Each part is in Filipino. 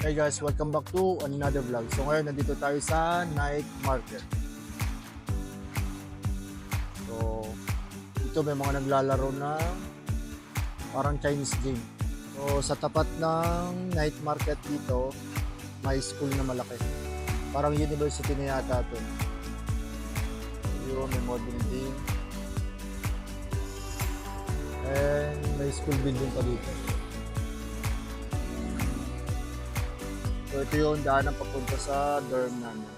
Hey guys, welcome back to another vlog. So ngayon nandito tayo sa night market. So dito may mga naglalaro na parang Chinese game. So sa tapat ng night market dito, may school na malaki. Parang university na yata ito. Yun, may more building. And may school building pa dito. So ito yung daan ang papunta sa dorm namin.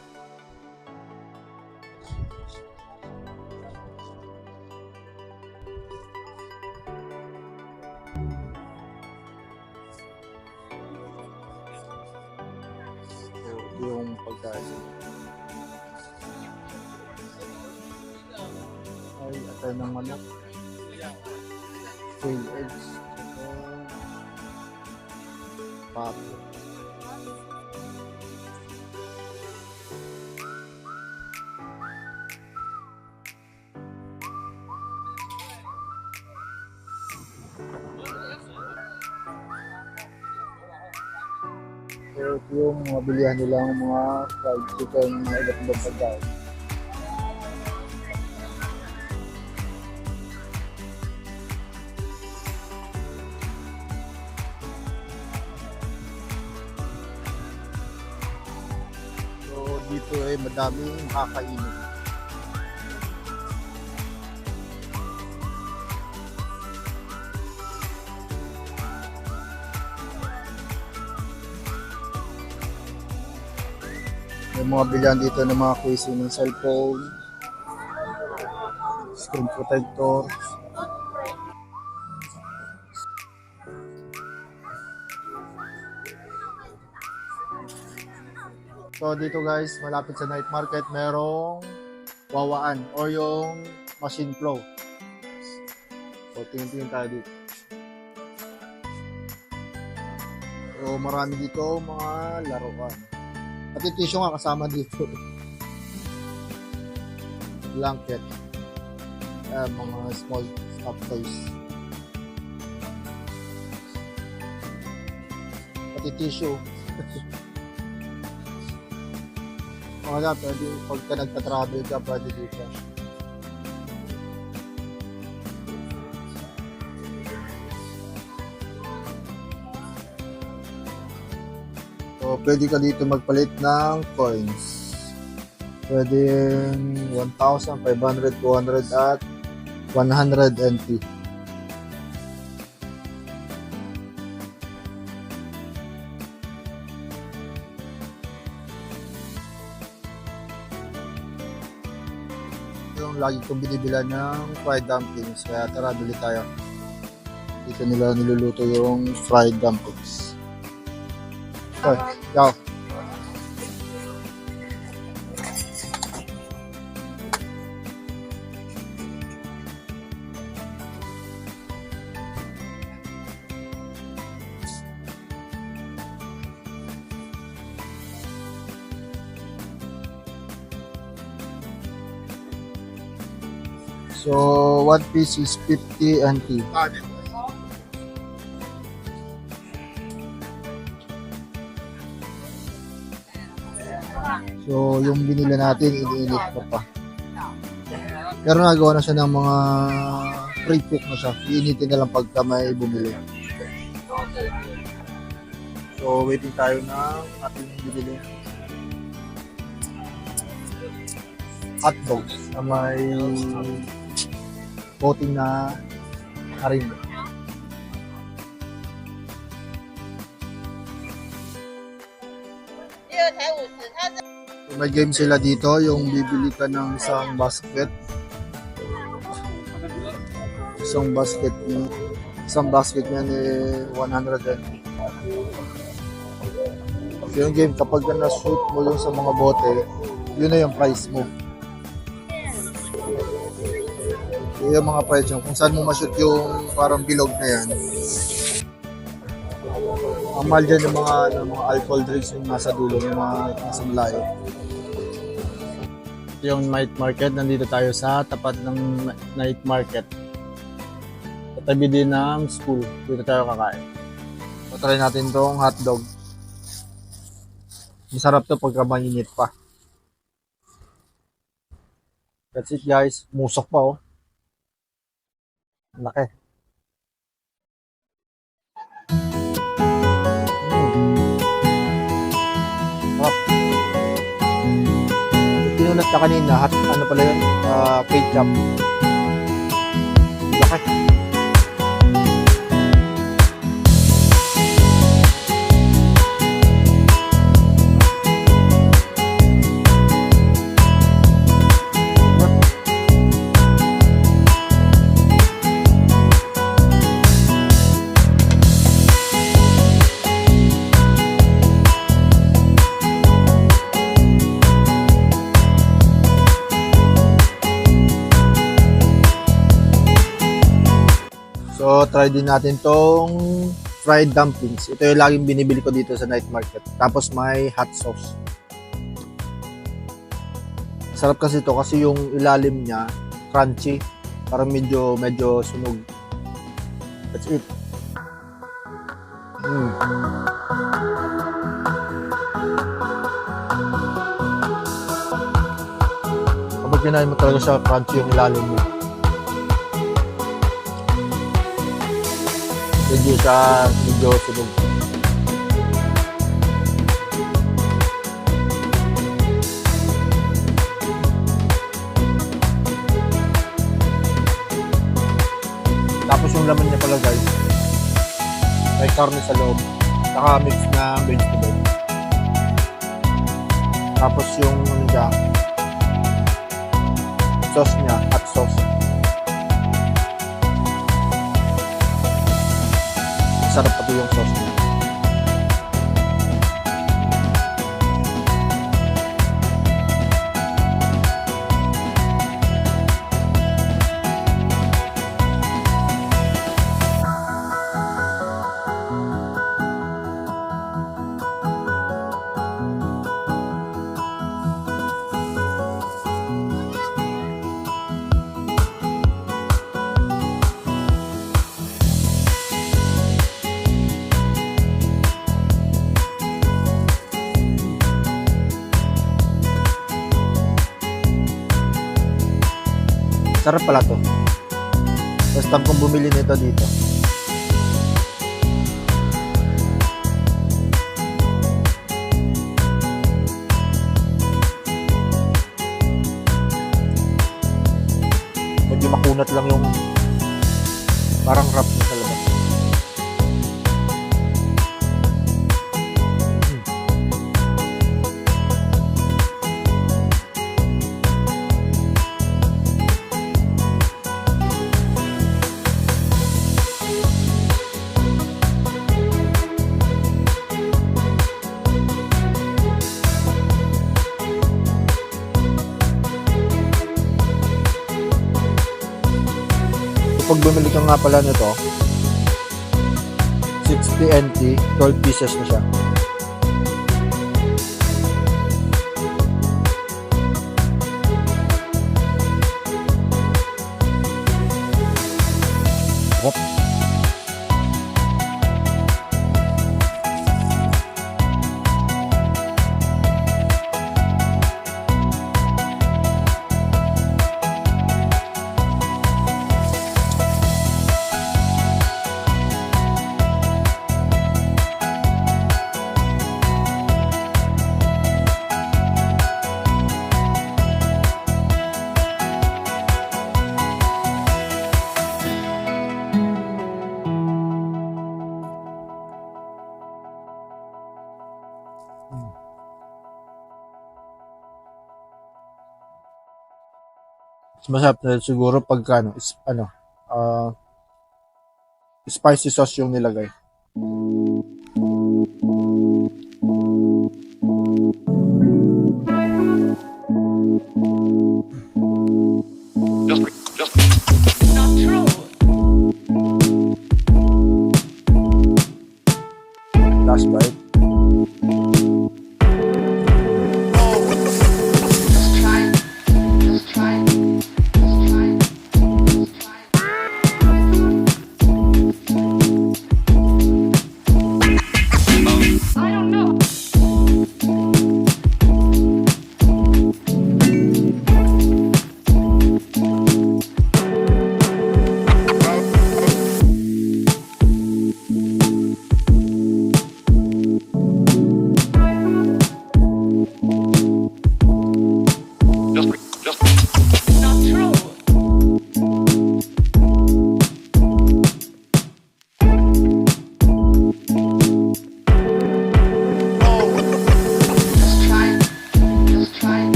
So ito yung pagkain. Ay, atay ng manok. Quail eggs. Papo. So ito yung mga bilihan nilang mga fried chicken, mga iba't ibang pagkain. So dito ay madaming kakainin. May mga bilyan dito ng mga casing ng cellphone, screen protector. So dito guys, malapit sa night market, merong wawaan o yung machine flow. So tingin-tingin tayo dito. So marami dito mga laruan. Pati tissue nga kasama dito. Blanket. Mga small stuff toys. Pati tissue. Mga pwede pagka nagpa-travel ka, pwede dito. So, pwede ka dito magpalit ng coins. Pwede 1,000, 500, 200 at 100 NT. Yung lagi kong binibilan ng fried dumplings. Kaya tara, bili tayo. Dito nila niluluto yung fried dumplings. Okay, go. So, one piece is 50 NT. So, yung binila natin, iniinit ko pa. Pero nagawa na siya ng mga pre-cook na siya. Iinitin na lang pagka may bumili. So, waiting tayo ng ating binili. Hotdogs na may coating na haring. So, may game sila dito, yung bibili ka ng isang basket. Isang basket niyan eh 100 NT. So, yung game, kapag na-shoot mo yung sa mga bote, yun na yung price mo. So, yung mga price yung kung saan mo ma-shoot yung parang bilog na yan. Ang mahal dyan yung mga alcohol drinks yung nasa dulo, yung mga nasa malayo. Yung night market, nandito tayo sa tapat ng night market. Katabi din ng school, dito tayo kakain. So, try natin tong hotdog. Masarap to pagka mainit pa. That's it guys. Musok pa oh. Ang laki. Sarap. Pinunat na kanina. Ano pala yun? Ketchup. Laki. So, try din natin tong fried dumplings. Ito yung laging binibili ko dito sa night market. Tapos may hot sauce. Sarap kasi ito kasi yung ilalim niya crunchy. Parang medyo sunog. That's it. Kapag kinain mo talaga siya crunchy yung ilalim niya. Medyo sunog. Tapos yung laman niya pala guys, may karne sa loob, saka mix na vegetable. Tapos yung sauce niya, hot sauce. Sarap pati yung sauce niya. Sarap pala to. First time kong bumili nito dito. Medyo makunat lang yung parang wrap na sa labas. Pag bumili ka nga pala nito, 60 NT, 12 pieces na siya. Hop. Mas masarap na siguro pagka spicy sauce yung nilagay. Not true. Last bite. Just try. Just try. Just try. Just try. I don't know.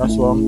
Aswang.